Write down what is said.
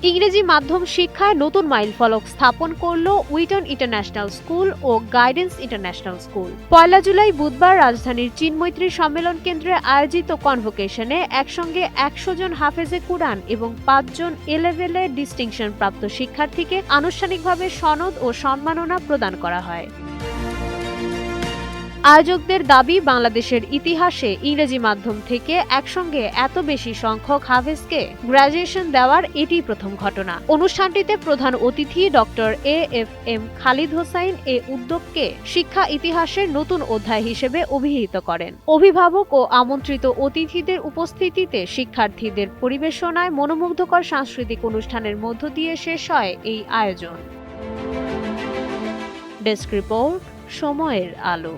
ইংরেজি মাধ্যম শিক্ষায় নতুন মাইলফলক স্থাপন করল উইটন ইন্টারন্যাশনাল স্কুল ও গাইডেন্স ইন্টারন্যাশনাল স্কুল। ১ জুলাই বুধবার রাজধানীর চীনমৈত্রী সম্মেলন কেন্দ্রে আয়োজিত কনভোকেশনে একসঙ্গে ১০০ জন হাফেজে কুরআন এবং ৫ জন এ লেভেলে ডিস্টিংশন প্রাপ্ত শিক্ষার্থীকে আনুষ্ঠানিকভাবে সনদ ও সম্মাননা প্রদান করা হয়। আয়োজকদের দাবি, বাংলাদেশের ইতিহাসে ইংরেজি মাধ্যম থেকে একসঙ্গে এত বেশি সংখ্যক হাফেজকে গ্র্যাজুয়েশন দেওয়ার এটিই প্রথম ঘটনা। অনুষ্ঠানটিতে প্রধান অতিথি ডক্টর AFM খালিদ হোসাইন এ উদ্যোগকে শিক্ষা ইতিহাসের নতুন অধ্যায় হিসেবে অভিহিত করেন। অভিভাবক ও আমন্ত্রিত অতিথিদের উপস্থিতিতে শিক্ষার্থীদের পরিবেশনায় মনোমুগ্ধকর সাংস্কৃতিক অনুষ্ঠানের মধ্য দিয়ে শেষ হয় এই আয়োজন। ডেস্ক রিপোর্ট, সময়ের আলো।